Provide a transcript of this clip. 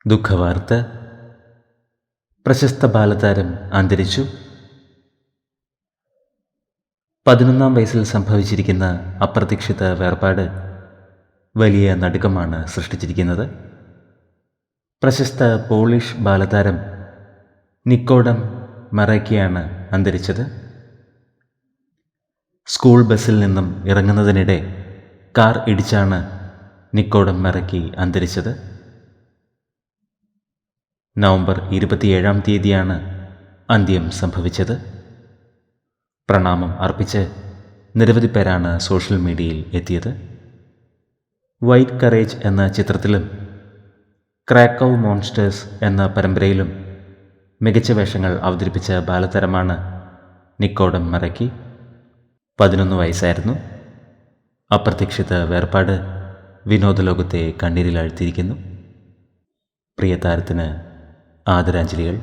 ദുഃഖവാർത്ത. പ്രശസ്ത ബാലതാരം അന്തരിച്ചു. 11-ാം വയസ്സിൽ സംഭവിച്ചിരിക്കുന്ന അപ്രതീക്ഷിത വേർപാട് വലിയ നടുക്കമാണ് സൃഷ്ടിച്ചിരിക്കുന്നത്. പ്രശസ്ത പോളിഷ് ബാലതാരം നിക്കോഡം മറേക്കിയാണ് അന്തരിച്ചത്. സ്കൂൾ ബസ്സിൽ നിന്നും ഇറങ്ങുന്നതിനിടെ കാർ ഇടിച്ചാണ് നിക്കോഡം മറേക്കി അന്തരിച്ചത്. നവംബർ 27-ാം തീയതിയാണ് അന്ത്യം സംഭവിച്ചത്. പ്രണാമം അർപ്പിച്ച് നിരവധി പേരാണ് സോഷ്യൽ മീഡിയയിൽ എത്തിയത്. വൈറ്റ് കറേജ് എന്ന ചിത്രത്തിലും ക്രാക്കോ മോൺസ്റ്റേഴ്സ് എന്ന പരമ്പരയിലും മികച്ച വേഷങ്ങൾ അവതരിപ്പിച്ച ബാലതാരമാണ് നിക്കോഡം മറേക്കി. 11 വയസ്സായിരുന്നു. അപ്രതീക്ഷിത വേർപാട് വിനോദലോകത്തെ കണ്ണീരിലാഴ്ത്തിയിരിക്കുന്നു. പ്രിയ താരത്തിന് ആദരാഞ്ജലികൾ.